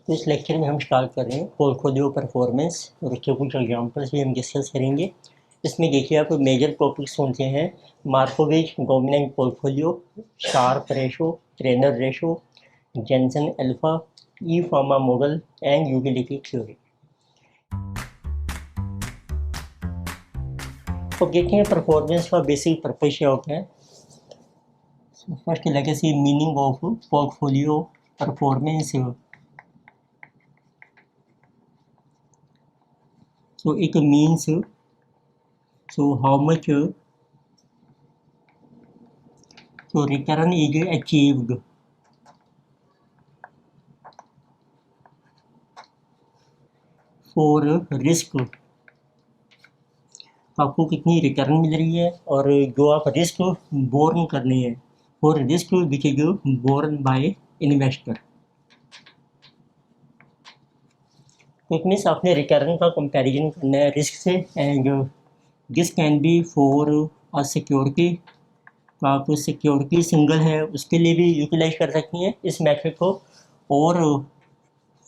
तो इस लेक्चर में हम स्टार्ट कर रहे हैं पोर्टफोलियो परफॉर्मेंस और उसके कुछ एग्जांपल्स भी हम डिस्कस करेंगे। इसमें देखिए आप मेजर टॉपिक्स कौन से हैं: Markowitz dominant portfolio, Sharpe ratio, Treynor ratio, Jensen alpha, ई Fama model and utility theory. तो देखते हैं परफॉर्मेंस का बेसिक पर्पस क्या होता है। First legacy meaning of portfolio performance. So it means how much return is achieved for risk। आपको कितनी रिटर्न मिल रही है और जो आप रिस्क बोर्न करनी है for risk which is borne by investor. तो इट मीन्स आपने रिटर्न का कंपैरिजन करना है रिस्क से and this can be for a security. तो आप सिक्योरिटी सिंगल है उसके लिए भी यूटिलाइज कर सकती हैं इस मेथड को, और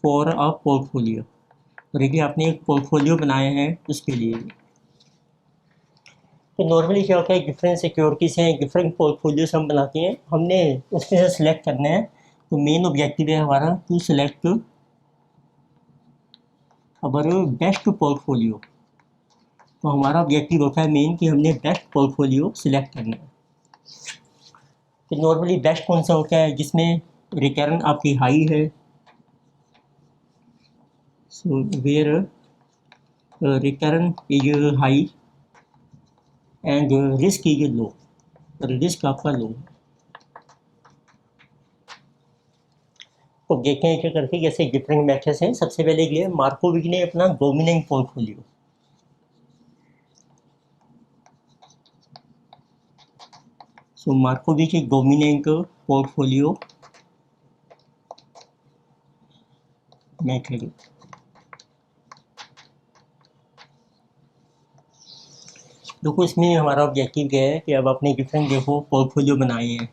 फॉर अ पोर्टफोलियो, और ये आपने एक पोर्टफोलियो बनाया है उसके लिए भी। तो नॉर्मली क्या होता है, डिफरेंट सिक्योरिटीज़ हैं, डिफरेंट पोर्टफोलियोज हम बनाते हैं, हमने उसमें से सिलेक्ट करना है। तो मेन ऑब्जेक्टिव है हमारा to select our best portfolio. तो हमारा ऑब्जेक्टिव होता है मेन कि हमने बेस्ट पोर्टफोलियो सिलेक्ट करना है। तो नॉर्मली बेस्ट कौन सा होता है जिसमें रिटर्न आपकी हाई है, so where return is high and risk is low, और रिस्क आपका लो। तो देखें क्या करके जैसे डिफरेंट मैथड्स हैं। सबसे पहले ये मार्कोविच ने अपना डोमिनेंट पोर्टफोलियो, सो मार्कोविच एक डोमिनेंट पोर्टफोलियो मेथड। देखो इसमें हमारा ऑब्जेक्टिव क्या है कि अब आपने डिफरेंट देखो पोर्टफोलियो बनाए हैं।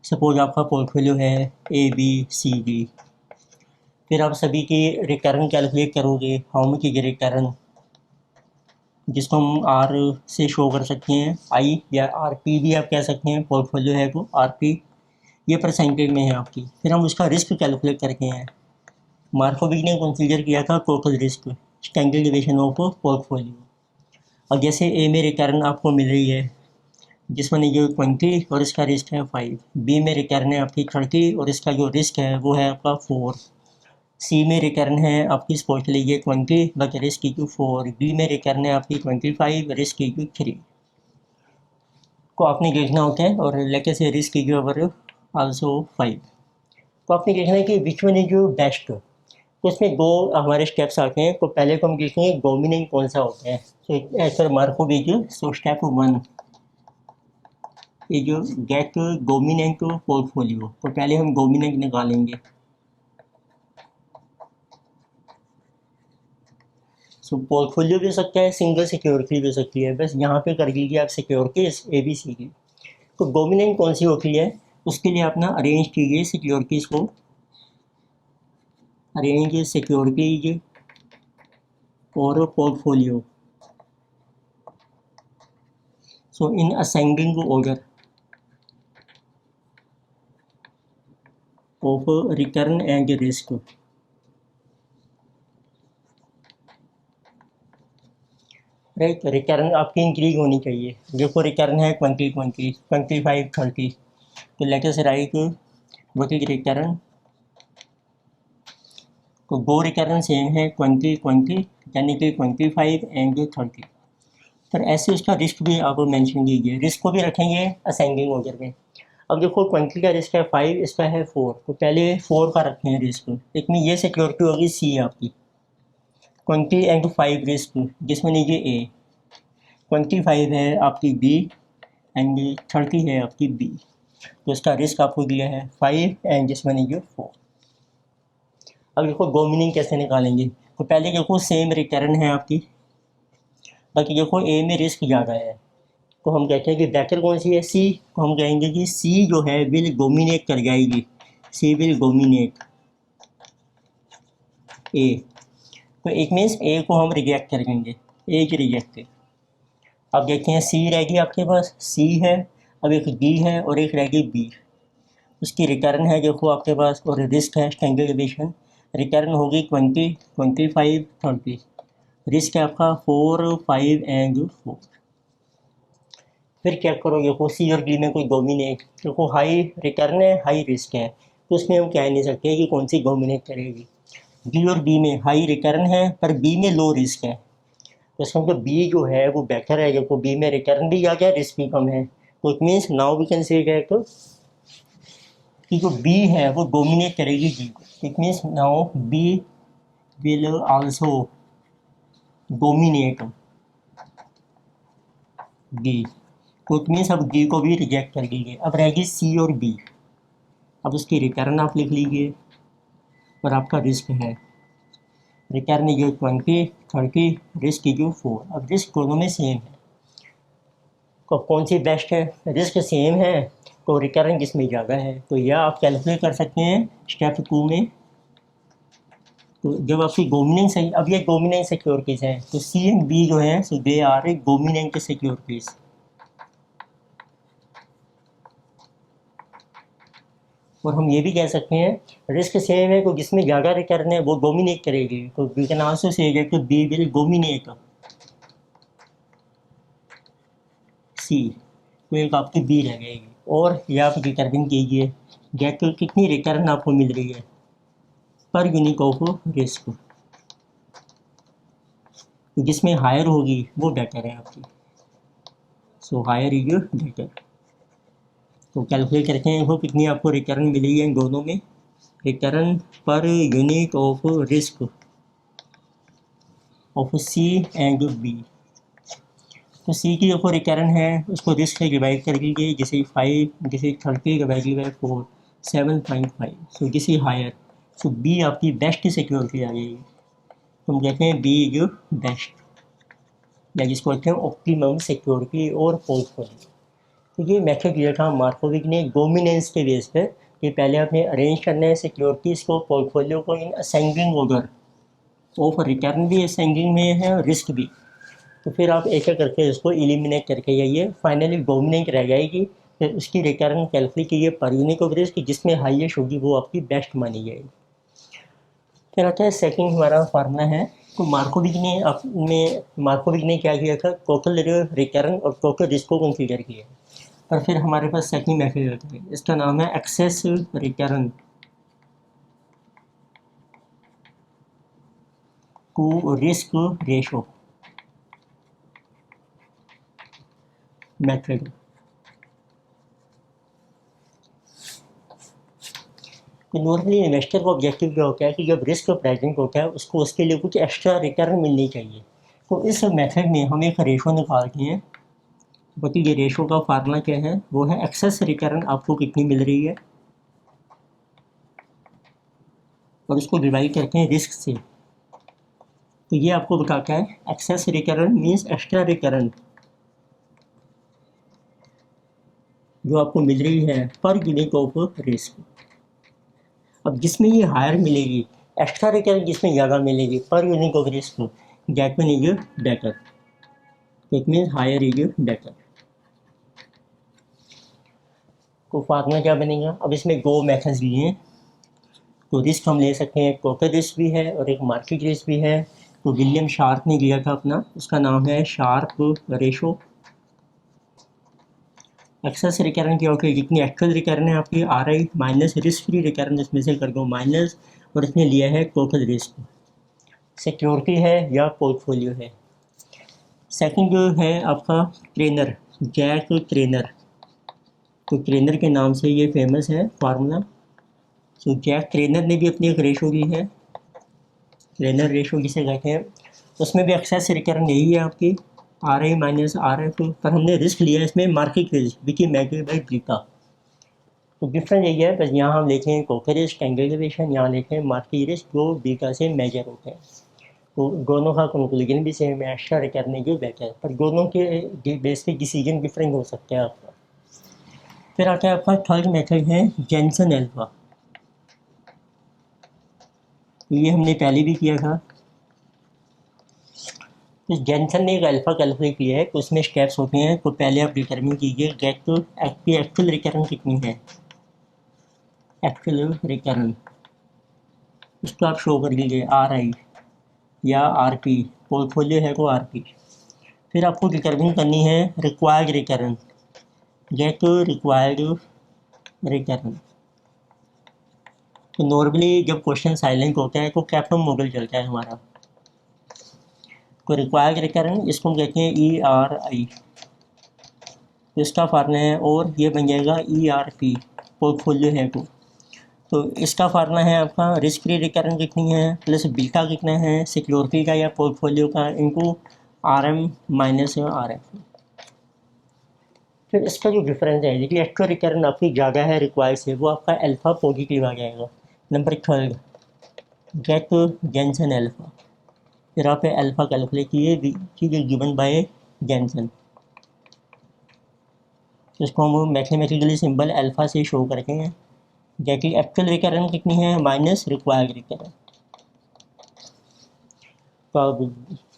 सपोज आपका पोर्टफोलियो है ए बी सी डी, फिर आप सभी की रिटर्न कैलकुलेट करोगे, हाउ मच इज रिटर्न, जिसको हम आर से शो कर सकते हैं, आई या आर पी भी आप कह सकते हैं। पोर्टफोलियो है तो आर पी ये परसेंटेज में है आपकी। फिर हम उसका रिस्क कैलकुलेट करके हैं। मार्कोविच ने कंसीडर किया था total risk, standard deviation of portfolio. और जैसे ए में रिटर्न आपको मिल रही है जिसमें जो 20 और इसका रिस्क है 5, बी में रिटर्न है आपकी 30 और इसका जो रिस्क है वो है आपका 4, सी में रिटर्न है आपकी सपोज लीजिए 20 बट रिस्क इक्यू 4, डी में रिटर्न है आपकी 25 रिस्क इक्यू 3 को आपने देखना होता है। और लेके से रिस्क इक्यू अवर आल्सो 5, तो आपने देखना है कि विच वन इज जो बेस्ट। तो उसमें दो हमारे स्टेप्स आते हैं। तो पहले को हम देखेंगे डोमिनेंट कौन सा होता है। So as per Markowitz, so step 1 ये जो गेट डोमिनेंट पोर्टफोलियो। तो पहले हम डोमिनेंट निकालेंगे। सो पोर्टफोलियो भी हो सकता है, सिंगल सिक्योरिटी भी हो सकती है, बस यहाँ पे कर लीजिए आप सिक्योरिटीज ए बी सी की। तो डोमिनेंट कौन सी होती है उसके लिए अपना अरेंज कीजिए सिक्योरिटीज़ को, अरेंज सिक्योरिटीज और portfolio, so in ascending order of return and risk. Right, return आपकी इंक्रीज होनी चाहिए। देखो रिटर्न है 20 20 25 30, तो let us right what is return. तो दो रिटर्न सेम है 20 20 यानी कि 25 एंड 30। पर ऐसे उसका रिस्क भी आप मेंशन कीजिए, रिस्क को भी रखेंगे असेंडिंग ऑर्डर में। अब देखो 20 का रिस्क है 5, इसका है 4, तो पहले 4 का रखें रिस्क। इसमें ये सिक्योरिटी होगी सी आपकी, 20 एंड 5 रिस्क, जिसमें लीजिए ए, 25 है आपकी बी एंड 30 है आपकी बी। तो इसका रिस्क आपको दिया है 5 एंड जिसमें लीजिए 4। अब देखो डोमिनेंट कैसे निकालेंगे। तो पहले देखो सेम रिटर्न है आपकी, बाकी देखो ए में रिस्क ज़्यादा है, को हम कहते हैं कि बेटर कौन सी है, सी को हम कहेंगे कि सी जो है विल डोमिनेट कर जाएगी, सी विल डोमिनेट ए। तो एक मीन्स ए को हम रिजेक्ट कर देंगे, ए की रिजेक्ट। अब देखते हैं सी रहेगी आपके पास, सी है, अब एक डी है और एक रहेगी बी। उसकी रिटर्न है देखो आपके पास, और रिस्क है स्टैंडर्डाइजेशन। रिटर्न होगी 20, 25, 30। रिस्क है आपका 4, 5 एंड 4। फिर चेक करो देखो सी और डी में कोई डोमिनेट, देखो हाई रिटर्न है, हाई रिस्क है, तो उसमें हम कह नहीं सकते कि कौन सी डोमिनेट करेगी। डी और बी में हाई रिटर्न है पर बी में लो रिस्क है, तो इसका मतलब बी जो है वो बेटर है, देखो बी में रिटर्न भी ज़्यादा है, रिस्क भी कम है। तो it means now we can say that कि जो बी है वो डोमिनेट करेगी डी को। It means now B will also dominate D. तो इट मीन्स अब डी को भी रिजेक्ट कर दीजिए। अब रहेगी सी और बी। अब उसकी रिटर्न आप लिख लीजिए और आपका रिस्क है, रिटर्न जो 20, 30, रिस्क जो 4। अब रिस्क दोनों में सेम है, तो कौन सी बेस्ट है, रिस्क सेम है तो रिटर्न किसमें ज़्यादा है, तो यह आप कैलकुलेट कर सकते हैं स्टेप 2 में। तो जब आपकी डोमिनेंट सही, अब ये डोमिनेंट सिक्योरिटीज़ हैं, तो सी एंड बी जो है so they are a dominant securities. और हम ये भी कह सकते हैं रिस्क सेम है तो जिसमें ज़्यादा रिटर्न है वो डोमिनेट करेगी, तो we can also say that B will dominate C. तो एक आपकी बी रह जाएगी। और ये आप डिटरमिन कीजिए दैट कितनी रिटर्न आपको मिल रही है पर यूनिट ऑफ रिस्क, जिसमें हायर होगी वो बेटर है आपकी। So higher is better. तो कैलकुलेट करते हैं वो कितनी आपको रिटर्न मिली है इन दोनों में। रिटर्न पर unit of risk of C and B. तो सी की जो रिटर्न है उसको रिस्क से डिवाइड कर दीजिए, जैसे 5, जैसे 30 डिवाइडेड बाई 4, 7.5। सो जैसे हायर, सो बी आपकी बेस्ट सिक्योरिटी आ जाएगी। तो हम कहते हैं बी इज बेस्ट, या जिसको कहते हैं ऑप्टिमम सिक्योरिटी और पोर्टफोलियो। तो ये मेथड दिया था मार्कोविक ने डोमिनेंस के बेस पे कि पहले आपने अरेंज करना है सिक्योरिटीज़ को, पोर्टफोलियो को in ascending order, of return भी असेंडिंग में है और रिस्क भी। तो फिर आप एक एक करके इसको एलिमिनेट करके जाइए, फाइनली डोमिनेंट रह जाएगी। फिर उसकी रिटर्न कैलकुलेट कीजिए पर यूनिट ऑफ रिस्क, जिसमें हाईएस्ट होगी वो आपकी बेस्ट मानी जाएगी। फिर आता है सेकंड हमारा फार्मूला है। तो मार्कोविक ने क्या किया था, टोटल रिटर्न और टोटल रिस्क को कंसीडर किया। पर फिर हमारे पास सेकंड मेथड होता है, इसका नाम है excess return to risk ratio method. तो नॉर्मली इन्वेस्टर का ऑब्जेक्टिव क्या होता है कि जब रिस्क प्रेजेंट होता है उसको उसके लिए कुछ एक्स्ट्रा रिटर्न मिलनी चाहिए। तो इस मेथड में हम एक रेशो निकालते हैं, बाकी ये रेशो का फार्मूला क्या है, वो है एक्सेस रिटर्न आपको कितनी मिल रही है और उसको डिवाइड करते हैं रिस्क से। तो ये आपको बताता है excess return means extra return जो आपको मिल रही है पर यूनिट ऑफ रिस्क। अब जिसमें ये हायर मिलेगी, एक्स्ट्रा रिटर्न जिसमें ज़्यादा मिलेगी पर unit of risk, that one is better. It means higher is better. तो फार्मूला क्या बनेगा, अब इसमें दो मेथड्स दिए हैं। तो रिस्क हम ले सकते हैं, टोटल रिस्क भी है और एक मार्केट रिस्क भी है। तो विलियम शार्प ने दिया था अपना, उसका नाम है शार्प रेशो। एक्सेस रिटर्न क्या होती है, जितनी एक्चुअल रिटर्न है आपकी आ रही माइनस रिस्क फ्री रिटर्न, इसमें से कर दो माइनस, और इसने लिया है टोटल रिस्क, सिक्योरिटी है या पोर्टफोलियो है। सेकंड जो है आपका ट्रेनर, जैक ट्रेनर। तो ट्रेनर के नाम से ये फेमस है फार्मूला। तो जैक ट्रेनर ने भी अपनी एक रेशो दी है, ट्रेनर रेशो जिसे कहते हैं। उसमें भी एक्सेस रिटर्न यही है आपकी are I minus R F, पर हमने रिस्क लिया इसमें market risk Vicky measured by beta. तो डिफरेंस यही है, बस यहाँ हम लेते हैं टोटल रिस्क एंगल डेविएशन, यहाँ लेते हैं मार्केट रिस्क जो बीटा से मेजर होते हैं। तो दोनों का कंक्लूजन भी सेम है, एक्स्ट्रा रिकरिंग इज बेटर, पर दोनों के बेस पे डिसीजन डिफरेंट हो सकते हैं आपका। फिर आता है आपका थर्ड मेथड है जेनसन अल्फा। तो ये हमने पहले भी किया था। तो जेनसन ने एक अल्फा कैलकुलेट किया है, तो उसमें स्टेप्स होते हैं। तो पहले आप डिटरमिन कीजिए गेट टू एक्चुअल रिकरिंग कितनी है, एक्चुअल रिकरिंग इसको आप शो कर लीजिए आर आई या आर पी, पोर्टफोलियो है तो आर पी। फिर आपको डिटरमिन करनी है required recurring, get required recurring. तो नॉर्मली जब क्वेश्चन साइलेंट होता है तो कैपम मॉडल चलता है हमारा। तो रिक्वायर्ड रिकरिंग इसको हम कहते हैं ई आर आई, इसका फार्मूला है, और ये बन जाएगा ई आर पी, पोर्टफोलियो है तो इसका फार्मूला है आपका रिस्क फ्री रिकरिंग कितनी है प्लस बीटा कितना है सिक्योरिटी का या पोर्टफोलियो का into R M minus R F. फिर इसका जो डिफरेंस है, देखिए एक्स्ट्रा रिकरिंग आपकी ज़्यादा है रिक्वायर्ड से, वो आपका अल्फा पॉजिटिव आ जाएगा। Number third get Jensen alpha, फिर आप अल्फा कैलकुलेट कीजिए गिवन बाय जेनसन। तो इसको हम मैथमेटिकली सिंबल अल्फा से शो करते हैं। गेट एक्चुअल रिकरिंग कितनी है माइनस रिक्वायर्ड रिकरिंग। तो आप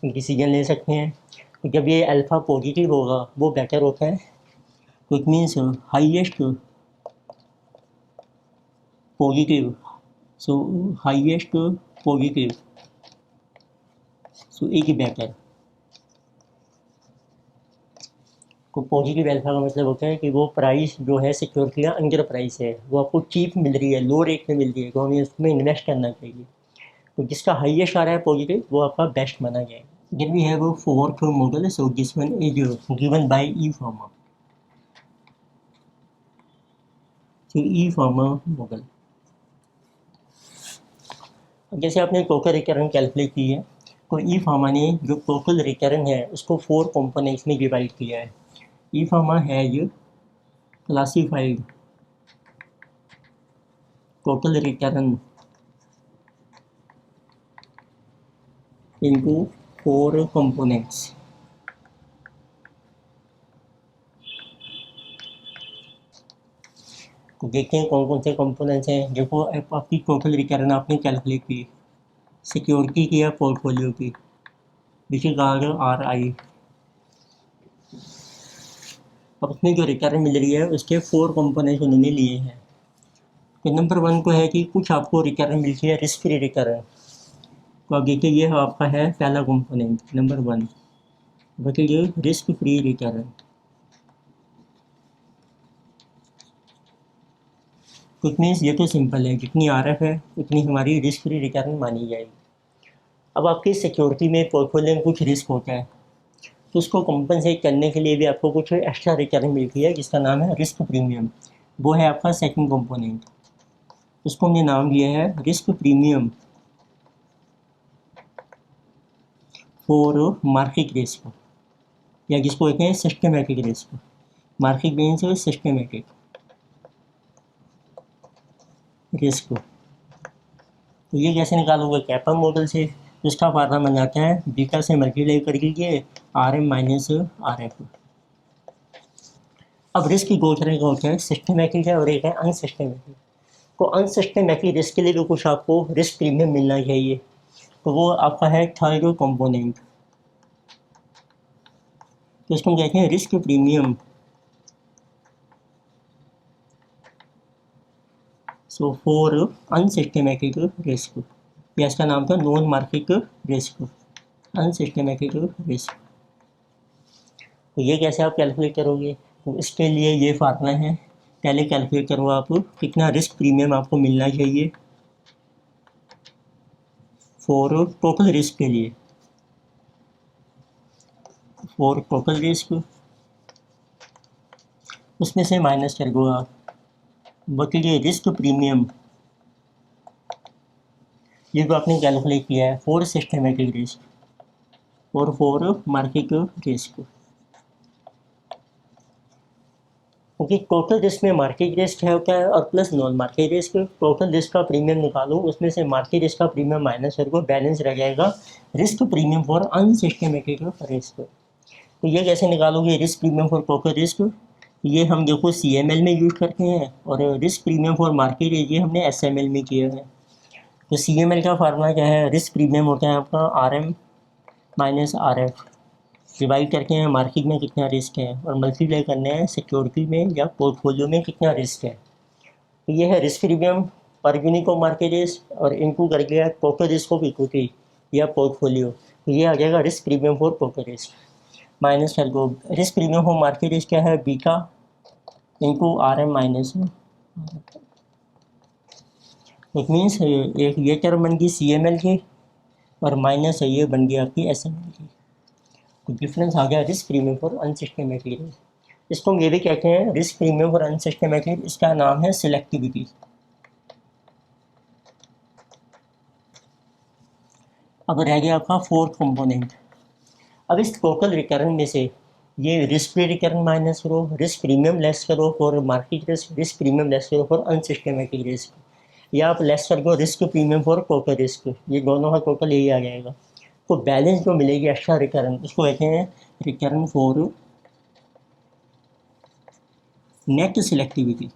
डिसीजन ले सकते हैं। तो जब ये अल्फ़ा पॉजिटिव होगा वो बेटर होता है, तो it means highest positive, so highest positive so is better. तो पॉजिटिव अल्फ़ा का मतलब होता है कि वो प्राइस जो है सिक्योरिटी का अंडर प्राइस है, वो आपको चीप मिल रही है, लो रेट में मिल रही है, तो हमें उसमें इन्वेस्ट करना चाहिए। तो जिसका हाईएस्ट आ रहा है पॉजिटिव वो आपका बेस्ट माना जाएगा। Then we have a fourth model, so this one is given by E Pharma. So E Pharma model. अब जैसे आपने टोटल रिकरिंग कैलकुलेट की है, तो ई फार्मा ने जो टोटल रिकरिंग है उसको 4 कंपोनेंट्स में डिवाइड किया है। E pharma has classified total recurring into 4 components. तो देखते हैं कौन कौन से कंपोनेंट्स हैं। देखो आपकी टोटल रिकरिंग आपने कैलकुलेट की, सिक्योरिटी की या पोर्टफोलियो की, विच इज आर आई। अब उसमें जो रिकरिंग मिल रही है उसके 4 कंपोनेंट्स उन्होंने लिए हैं। तो नंबर 1 को है कि कुछ आपको रिकरिंग मिलती है रिस्क फ्री रिकरिंग। तो अब देखिए ये आपका है पहला कंपोनेंट नंबर 1, बताइए रिस्क फ्री रिकरिंग। तो इट मीन्स ये तो सिंपल है, जितनी आर एफ है उतनी हमारी रिस्क फ्री रिकरिंग मानी जाएगी। अब आपकी सिक्योरिटी में पोर्टफोलियो में कुछ रिस्क होता है, तो उसको कंपनसेट करने के लिए भी आपको कुछ एक्स्ट्रा रिकरिंग मिलती है जिसका नाम है रिस्क प्रीमियम। वो है आपका सेकंड कंपोनेंट, उसको हमने नाम दिया है risk premium for market risk, या जिसको कहते हैं systematic risk. Market means systematic risk. तो ये कैसे निकालोगे, कैपम मॉडल से, जिसका फार्मूला बन जाता है बीटा से मल्टीप्लाई कर लीजिए R M minus R F. अब रिस्क की दो तरह का होता है, सिस्टमेटिक है और एक है अनसिस्टमेटिक। तो अनसिस्टमेटिक रिस्क के लिए भी कुछ आपको रिस्क प्रीमियम मिलना चाहिए, तो वो आपका है थर्ड कंपोनेंट। तो इसको हम कहते हैं risk premium. So for unsystematic risk, या इसका नाम था non market risk, unsystematic risk. तो ये कैसे आप कैलकुलेट करोगे, तो इसके लिए ये फार्मूला है, पहले कैलकुलेट करो आप कितना रिस्क प्रीमियम आपको मिलना चाहिए फॉर टोटल रिस्क के लिए। फॉर टोटल रिस्क उसमें से माइनस कर दो आप, बल्कि रिस्क प्रीमियम ये जो आपने कैलकुलेट किया है फॉर सिस्टमेटिक रिस्क और फॉर मार्केट रिस्क। क्योंकि टोटल रिस्क में मार्केट रिस्क है होता है और plus non market risk. Total risk का प्रीमियम निकालो, उसमें से मार्केट रिस्क का प्रीमियम माइनस करके बैलेंस रह जाएगा risk premium for unsystematic risk. तो ये कैसे निकालोगे risk premium for total risk? ये हम देखो CML में यूज करते हैं और रिस्क प्रीमियम फॉर मार्केट ये हमने SML में किया है। तो CML का फार्मूला क्या है? रिस्क प्रीमियम होता है आपका RM माइनस RF, डिवाइड करके हैं मार्केट में कितना रिस्क है और मल्टीप्लाई करना है सिक्योरिटी में या पोर्टफोलियो में कितना रिस्क है। तो ये है रिस्क प्रीमियम पर यूनिट ऑफ मार्केट रिस्क और इनटू कर दिया टोटल रिस्क ऑफ इक्विटी या पोर्टफोलियो। तो ये आ जाएगा risk premium for total risk minus कर दो risk premium for market risk क्या है? Beta into RM minus. It means एक ये टर्म बन गई CML की और माइनस है ये बन गया आपकी SML की। तो डिफरेंस आ गया risk premium for unsystematic risk. इसको हम ये भी कहते हैं रिस्क प्रीमियम फॉर अनसिस्टमेटिक, इसका नाम है सिलेक्टिविटी। अब रह गया आपका फोर्थ कंपोनेंट। अब इस टोटल रिटर्न में से ये रिस्क फ्री रिटर्न माइनस करो, रिस्क प्रीमियम लेस करो for market risk, risk premium less करो फॉर अनसिस्टमेटिक रिस्क, या आप लेस कर दो risk premium for total risk. ये दोनों का टोटल यही आ जाएगा। तो बैलेंस जो मिलेगी एक्स्ट्रा रिटर्न उसको कहते हैं रिटर्न फॉर नेट सिलेक्टिविटी।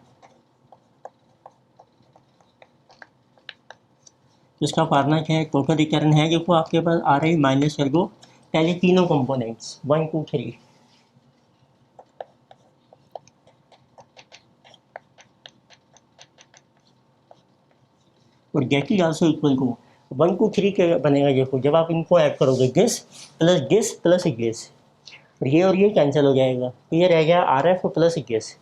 इसका फार्मूला क्या है? टोटल रिटर्न है देखो आपके पास आ रही माइनस कर दो पहले तीनों कंपोनेंट्स 1 2 3 और get is also equal to 1 2 3 के बनेगा। देखो जब आप इनको ऐड करोगे गेस प्लस गेस और ये कैंसिल हो जाएगा तो ये रह गया RF प्लस गेस।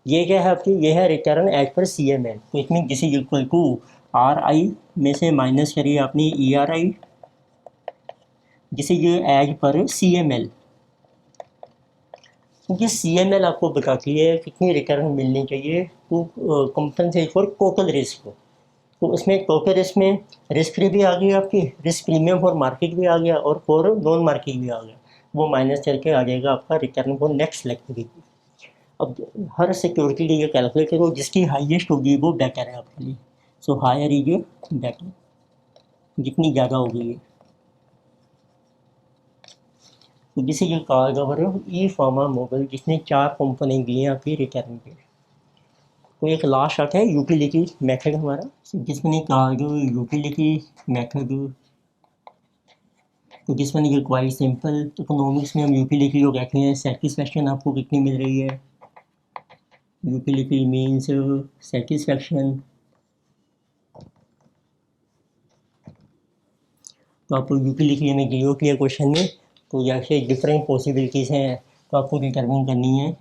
ये क्या है आपकी? ये है रिटर्न एज पर CML। तो इसमें this is equal to RI में से माइनस करिए आपने ERI, जिसे ये एज पर CML, क्योंकि CML आपको बताती है कितनी रिटर्न मिलनी चाहिए to compensate for total risk. तो उसमें टोटल रिस्क में रिस्क फ्री भी आ गई आपकी, रिस्क प्रीमियम फॉर मार्केट भी आ गया और फॉर नॉन मार्केट भी आ गया। वो माइनस करके आ जाएगा आपका रिटर्न फॉर नेक्स्ट सिलेक्टिविटी। अब हर सिक्योरिटी के लिए कैलकुलेट करो, जिसकी हाईएस्ट होगी वो बेटर है आपके लिए। सो हायर इज बेटर, जितनी ज़्यादा होगी ये। तो जिसे ये कहा गया ई फार्मा मॉडल, जिसने 4 कंपोनेंट दिए हैं आपकी रिटर्न के। तो एक लास्ट आता है यूटिलिटी मेथड हमारा, जिसमें कहा गया यूटिलिटी मेथड। तो जिसमें ये क्वाइट सिंपल। इकोनॉमिक्स में हम यूटिलिटी को कहते हैं सेटिस्फैक्शन आपको कितनी मिल रही है। Utility means satisfaction. तो आपको यूटिलिटी में गियो किया क्वेश्चन में, तो जैसे डिफरेंट पॉसिबिलिटीज़ हैं तो आपको डिटरमिन करनी है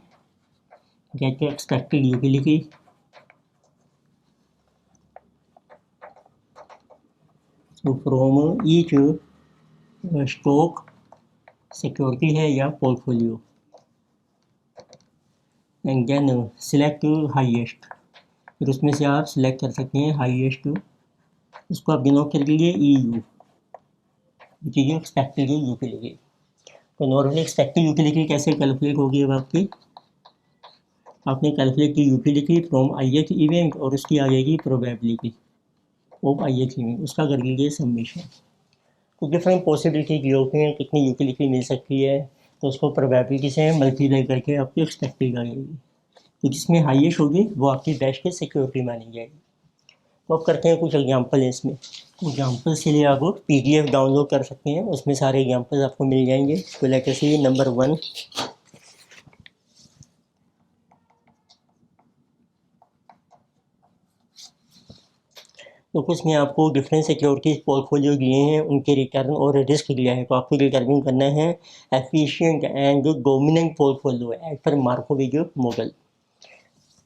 गेट एक्सपेक्टेड यूटिलिटी। तो फ्रॉम ईच स्टॉक सिक्योरिटी है या portfolio and then select highest. फिर उसमें से आप सिलेक्ट कर सकते हैं हाईएस्ट। इसको आप डिनोट कर लीजिए EU, which is expected utility. तो नॉर्मली एक्सपेक्टेड यूटिलिटी कैसे कैलकुलेट होगी? अब आपने कैलकुलेट की यूटिलिटी फ्रॉम IH इवेंट और उसकी आ जाएगी प्रोबेबिलिटी ऑफ IH इवेंट, उसका कर लीजिए सबमिशन। तो डिफरेंट पॉसिबिलिटी की होती हैं कितनी यूटिलिटी मिल सकती है, तो उसको प्रोबेबिलिटी से मल्टीप्लाई करके आपकी एक्सपेक्टेड आ जाएगी। तो जिसमें हाईएस्ट होगी वो आपकी बेस्ट सिक्योरिटी मानी जाएगी। तो अब करते हैं कुछ एग्जांपल इसमें। एग्जांपल्स के लिए आप PDF डाउनलोड कर सकते हैं, उसमें सारे एग्जांपल्स आपको मिल जाएंगे। तो लेकर से नंबर 1, तो कुछ में आपको डिफरेंट सिक्योरिटीज पोर्टफोलियो दिए हैं, उनके रिटर्न और रिस्क दिया है। तो आपको डिटरमिन करना है efficient and dominant portfolio as per Markowitz model.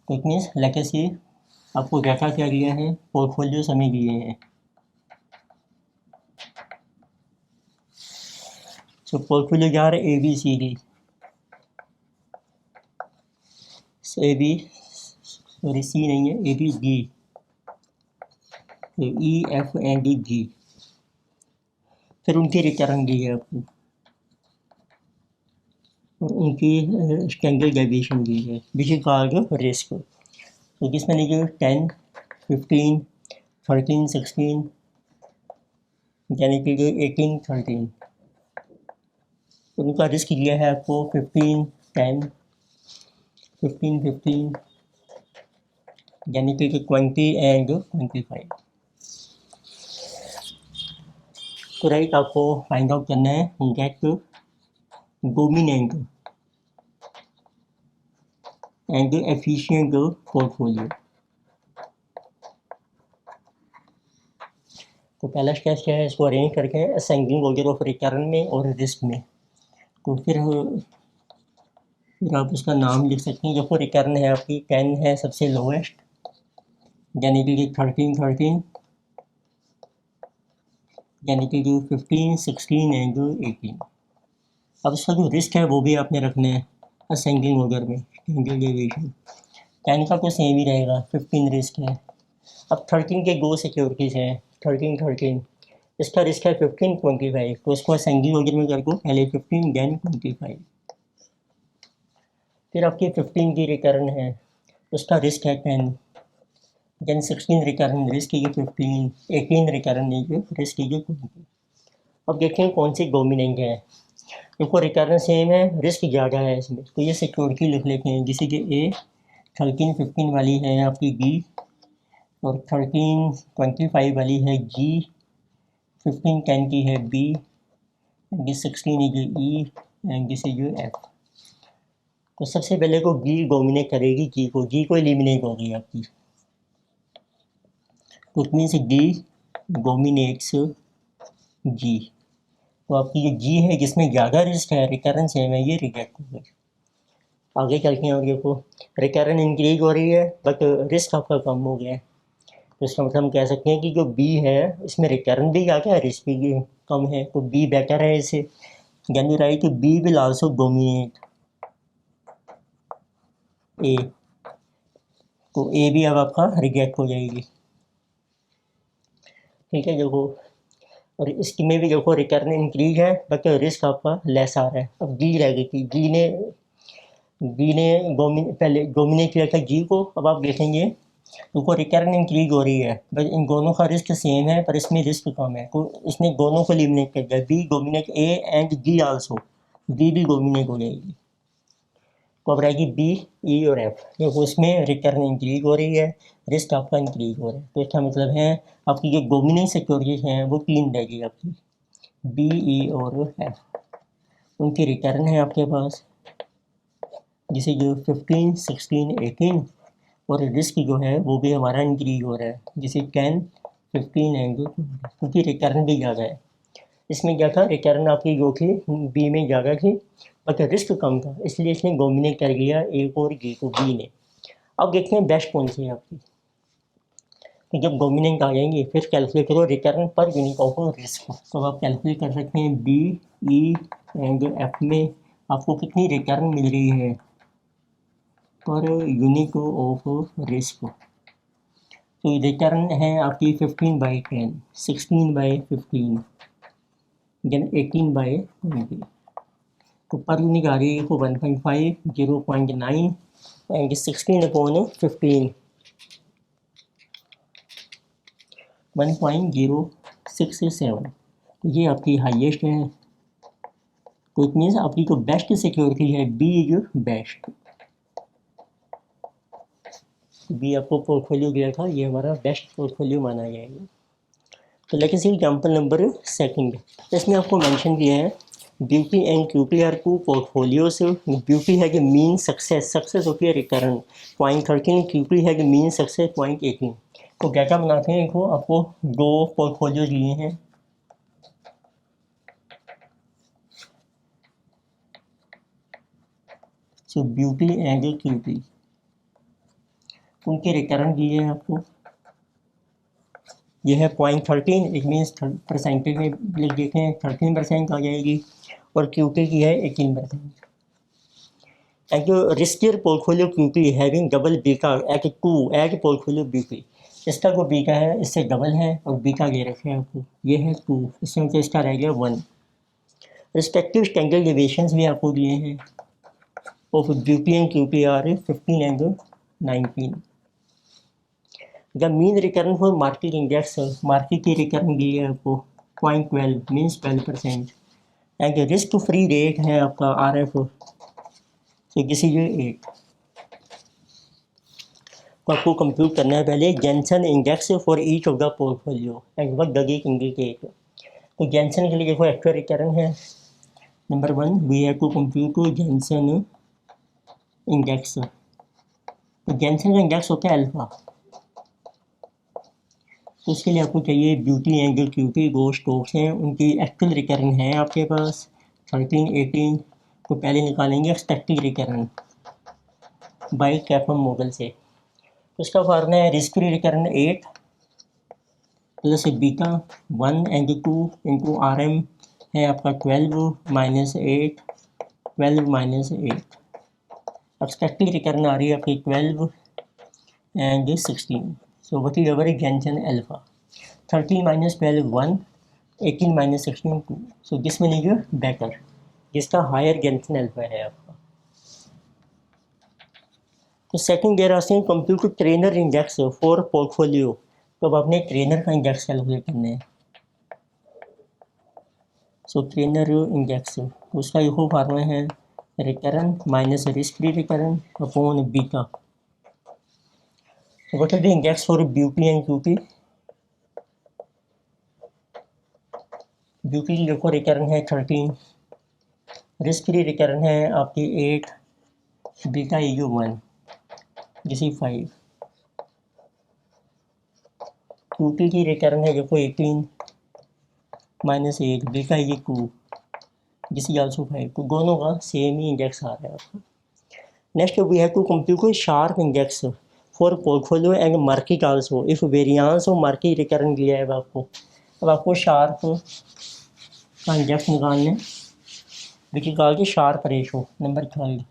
तो इट मीन्स लेगेसी आपको डाटा क्या दिया है, पोर्टफोलियो हमें दिए हैं। सो पोर्टफोलियो क्या है? ABCD, AB सॉरी C नहीं है, ABD, EFG। फिर उनकी रिटर्न दी है आपको, और उनकी स्टैंडर्ड डेविएशन दी है विच इज कॉल्ड रिस्क। तो जिसमें लीजिए 10, 15, 13, 16 यानी कि 18, 13, उनका रिस्क दिया है आपको 15, 10, 15, 15 यानी कि 20 एंड 25। तो राइट आपको फाइंड आउट करना है get dominant and efficient portfolio. तो पहला स्टेप क्या है, इसको अरेंज करके असेंडिंग ऑर्डर ऑफ रिटर्न में और रिस्क में। तो फिर आप उसका नाम लिख सकते हैं। देखो रिटर्न है आपकी 10 है सबसे लोएस्ट यानी कि 13, 13 यानी कि 15, 16 एंड 18। अब उसका जो रिस्क है वो भी आपने रखना है असेंडिंग ऑर्डर में, स्टैंडर्ड डेविएशन। 10 का तो सेम ही रहेगा, 15 रिस्क है। अब 13 के दो सिक्योरिटीज़ हैं, 13, 13 इसका रिस्क है 15, 25। तो उसको असेंडिंग ऑर्डर में कर दो, पहले 15 देन 25। फिर आपकी 15 की रिटर्न है, उसका रिस्क है 10 देन 16 रिटर्न रिस्क कीजिए 15, 18 रिटर्न लीजिए रिस्क कीजिए 20। अब देखें कौन सी डोमिनेंट है। देखो रिटर्न सेम है, रिस्क ज़्यादा है इसमें, तो ये सिक्योरिटी लिख लेते हैं। जैसे कि ए 13, 15 वाली है आपकी बी, और 13, 25 वाली है जी, 15, 10 की है बी, एंड 16 है जो ई, एंड दिस इज जो एफ। तो सबसे पहले को बी डोमिनेट करेगी जी को एलिमिनेट होगी आपकी। तो इट मीन्स डी डोमिनेट्स जी। तो आपकी जो जी है जिसमें ज़्यादा रिस्क है, रिकरेंस सेम है, ये रिजेक्ट हो गई। आगे चलते हैं और देखो रिकरेंस इंक्रीज हो रही है बट रिस्क आपका कम हो गया है। तो इसका मतलब हम कह सकते हैं कि जो बी है इसमें रिकरेंस भी ज़्यादा है, रिस्क भी कम है, तो बी बेटर है इसे। यानी राइट कि बी विल आल्सो डोमिनेट ए। तो ए भी अब आपका रिजेक्ट हो जाएगी। ठीक है देखो, और इसमें भी देखो रिटर्न इंक्रीज है बट रिस्क आपका लेस आ रहा है। अब जी रह गई थी, जी ने पहले डोमिनेट किया था जी को। अब आप देखेंगे उनको रिटर्न इंक्रीज हो रही है बट इन दोनों का रिस्क सेम है, पर इसमें रिस्क कम है। तो इसने दोनों को एलिमिनेट कर दिया, B dominate A and G also, B भी डोमिनेट हो जाएगी। तो अब रहेगी बी, ई और एफ। देखो उसमें रिटर्न इंक्रीज हो रही है, रिस्क आपका इंक्रीज हो रहा है। तो इसका मतलब है आपकी जो डोमिनेंट सिक्योरिटीज हैं वो 3 रहेगी आपकी, बी, ई और एफ। उनकी रिटर्न है आपके पास जिसे जो 15, 16, 18, और रिस्क जो है वो भी हमारा इंक्रीज हो रहा है जिसे 10, 15 एंड 20, क्योंकि रिटर्न भी ज़्यादा है। इसमें क्या था, रिटर्न आपकी जो थी बी में ज़्यादा थी बट रिस्क कम था, इसलिए इसने डोमिनेट कर लिया ए को और जी को, बी ने। अब देखते हैं बेस्ट कौन सी है आपकी। तो जब डोमिनेंट आ जाएंगे फिर कैलकुलेट करो रिटर्न पर यूनिट ऑफ रिस्क। तो आप कैलकुलेट कर सकते हैं बी, ई एंड एफ में आपको कितनी रिटर्न मिल रही है पर यूनिट ऑफ रिस्क। तो रिटर्न है आपकी 15/10, 16/15 देन 18/20। तो पर यूनिट आ रही है को 1.5, 0.9 एंड 16/15 1.067। तो ये आपकी हाईएस्ट है। तो इट मीन्स आपकी जो बेस्ट सिक्योरिटी है बी इज बेस्ट। बी आपको पोर्टफोलियो दिया था, ये हमारा बेस्ट पोर्टफोलियो माना जाएगा। तो लेकिन सी एग्जाम्पल नंबर 2, इसमें आपको मेंशन किया है beauty and QP are 2 portfolios. Beauty है कि मीन सक्सेस होती है रिटर्न 0.13, क्यूपी है कि मीन सक्सेस 0.18। तो क्या क्या बनाते हैं, देखो आपको 2 पोर्टफोलियो दिए हैं, सो ब्यूटी एंड क्यूपी, उनके रिटर्न दिए हैं आपको। ये है 0.13, इट मीन्स परसेंटेज में लिख देते हैं 13% आ जाएगी, और क्यूपी की है 18%। एंड जो riskier portfolio QP having double beta at 2 at portfolio BP, इसका जो बीटा है इससे डबल है और बीटा ले रखे हैं आपको, ये है 2, इसमें तो इसका रह गया 1। रिस्पेक्टिव स्टैंडर्ड डेविएशंस भी आपको दिए हैं, of BUP and QP are 15 and 19. The mean returns for market index, market की रिकरेंस दी है आपको 0.12 means 12%. And risk free rate है आपका RF, तो किसी ये 8. तो आपको कंप्यूट करना है पहले Jensen index for each of the portfolio and what does it indicate. तो जेंसन के लिए देखो एक्चुअल रिकरेंस है. Number 1 we have to compute Jensen index. तो जेंसन का इंडेक्स होता है अल्फा. तो उसके लिए आपको चाहिए ब्यूटी एंड QP, दो स्टॉक्स हैं, उनकी एक्चुअल रिकरेंस है आपके पास 13, 18. तो पहले निकालेंगे expected returns by CAPM model से. तो उसका फार्मूला है risk free returns 8 plus beta 1 and 2 into RM है आपका 12 माइनस 8, 12 माइनस 8. एक्सपेक्टेड रिकरेंस आ रही है आपकी 12 and 16. So what is our Jensen alpha. 13 minus 12 1, 18 minus 16 2. So this one is better, जिसका हायर जेंसन अल्फा है आपका. तो second there asking compute trainer index for portfolio. तो अब आपने ट्रेनर का इंडेक्स कैलकुलेट करना है. सो ट्रेनर इंडेक्स, उसका ये फार्मूला है recurrence minus risk free recurrence upon beta. What is the index for BUP and QP. BUP की देखो रिकरेंस है 13, रिस्क फ्री रिकरेंस है आपकी 8, बीटा इज 1 जिसे 5. QP की रिकरेंस है देखो 18 माइनस 8, बीटा इज 2 जिसे ऑल्सो 5. तो दोनों का सेम ही इंडेक्स आ रहा है आपका. Next we have to compute Sharpe index for portfolio and market also if variance of market returns दिया है आपको. अब आपको शार्प का इंडेक्स निकालना है which is called Sharpe ratio. Number 3.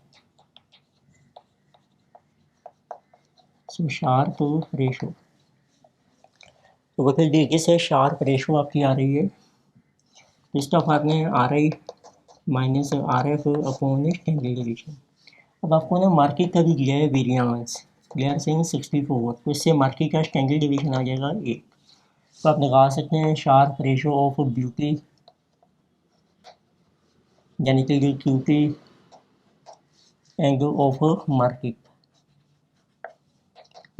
So Sharpe ratio, तो वह फिर देखिए से शार्प रेशो आपकी आ रही है. इसका फार्मूला है RI minus RF upon standard division. अब आपको ना मार्केट का भी दिया है वेरिएंस, वी आर सेइंग 64, तो इससे मार्केट का स्टैंडर्ड डिवीजन आ जाएगा 1. तो आप निकाल सकते हैं शार्प रेशो ऑफ ब्यूटी यानी कि QP एंड ऑफ मार्केट.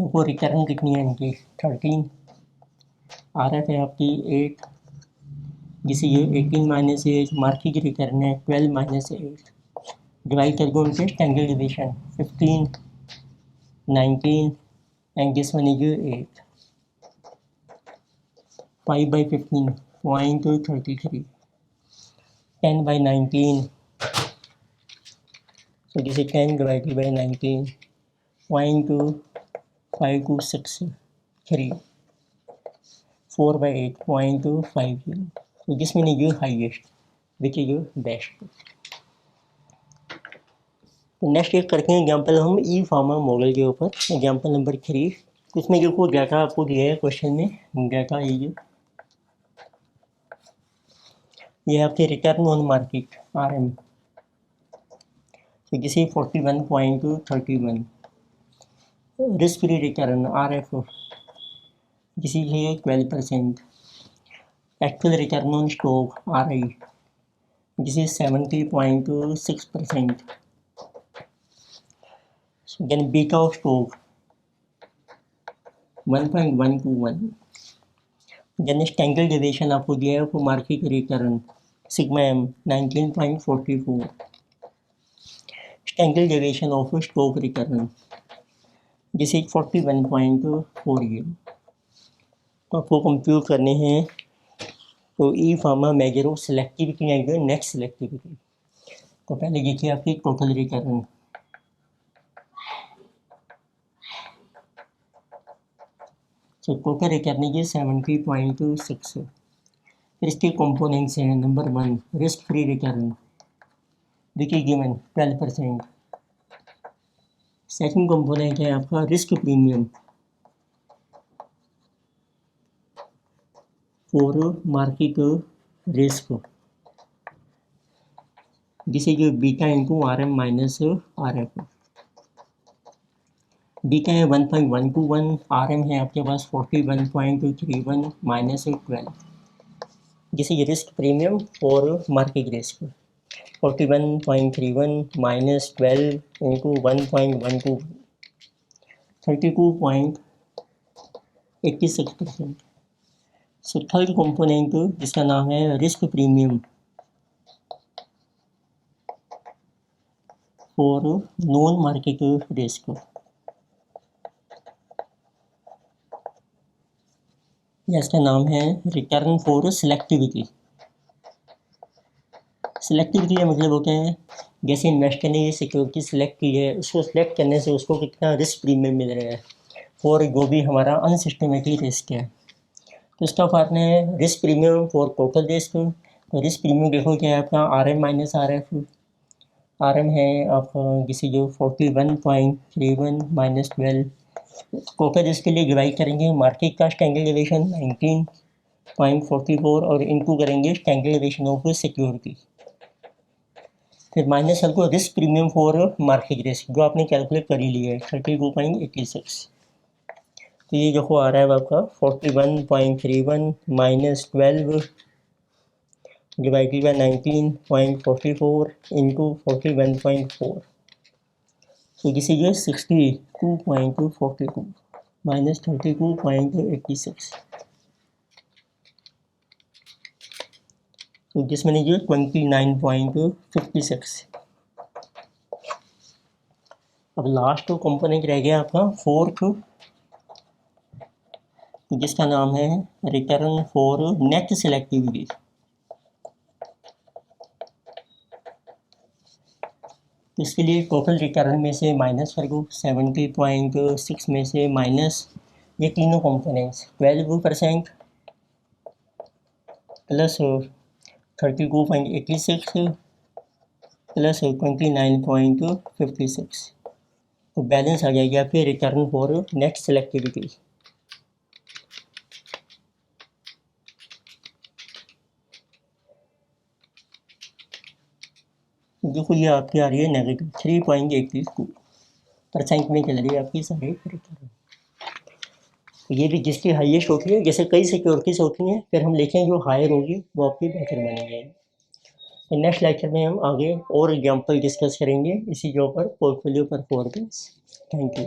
वो रिकरेंस कितनी है इनकी 13, RF है आपकी 8, जिसे ये 18 माइनस 8, मार्केट की रिकरेंस है 12 माइनस 8. डिवाइड करके उनके standard division 15, 19 and this one is 8. 5 by 15 0.33, 10 by 19, so this is 10 divided by 19, 0.5263, 4 by 8, 0.50. So this one is your highest, which is your best. तो नेक्स्ट एक करते हैं एग्जाम्पल हम ई Fama model के ऊपर. Example number 3. उसमें जो डाटा आपको दिया है क्वेश्चन में, डाटा ये आपके रिटर्न ऑन मार्केट RM. तो किसी 41.31, रिस्क फ्री रिटर्न RF किसी है 12%, actual return on stock RI किसी 70.6%. Then beta of stock 1.121. Then standard deviation आपको दिया है for market return sigma M 19.44. Standard deviation of stock return this is 41.48. तो आपको कंप्यूट करने हैं. तो E pharma measure of selectivity and next selectivity. तो पहले देखिए आपकी टोटल रिटर्न. तो टोटल रिटर्न की 70.6. फिर इसके कंपोनेंट्स हैं. Number 1 risk free return which is given 12%. Second component है आपका risk premium for market risk, this is beta into R M minus R F. Beta है 1.121, आर एम है आपके पास 41.31 minus 12। This is risk premium और market risk. 41.31 minus 12 into 1.121, 32.86%। So third component जिसका नाम है risk premium for non market risk, या इसका नाम है रिटर्न फॉर सिलेक्टिविटी। सिलेक्टिविटी का मतलब होता है जैसे इन्वेस्टर ने ये सिक्योरिटी सिलेक्ट की है, उसको सिलेक्ट करने से उसको कितना रिस्क प्रीमियम मिल रहा है फॉर जो भी हमारा अनसिस्टमेटिक रिस्क है। तो इसका फॉर्मूला है risk premium for total risk. तो रिस्क प्रीमियम देखो क्या है आपका R M minus R F. R M है आपका किसी जो 41.31 माइनस 12। टोटल रिस्क के लिए डिवाइड करेंगे मार्केट का स्टैंडर्ड डेविएशन 19.44 और इनटू करेंगे स्टैंडर्ड डेविएशन ऑफ सिक्योरिटी। फिर माइनस हमको risk premium for market risk जो आपने कैलकुलेट कर ही लिया है 32.86। तो ये जो आ रहा है आपका 41.31 माइनस 12 डिवाइडेड बाय 19.44 इंटू 41.4। तो दिस इज 62.42 माइनस 32.86। तो जिसमें जो 29.56। अब लास्ट कंपोनेंट रह गया आपका फोर्थ, जिसका नाम है रिटर्न फॉर नेट सिलेक्टिविटी। इसके लिए टोटल रिटर्न में से माइनस कर दो 70.6 में से माइनस ये तीनों कंपोनेंट्स 12% प्लस 32.86 प्लस 29.56। तो बैलेंस आ जाएगी आपके रिटर्न फॉर नेट सिलेक्टिविटी। देखो ये आपकी आ रही है नेगेटिव 3.82% में चल रही है आपकी सारी रिटर्न। ये भी जिसकी हाईएस्ट होती है, जैसे कई सिक्योरिटीज होती हैं, फिर हम लिखें जो हायर होगी वो आपकी बेहतर बनेगी। तो नेक्स्ट लेक्चर में हम आगे और एग्जांपल डिस्कस करेंगे इसी के ऊपर पोर्टफोलियो परफॉर्मेंस। Thank you.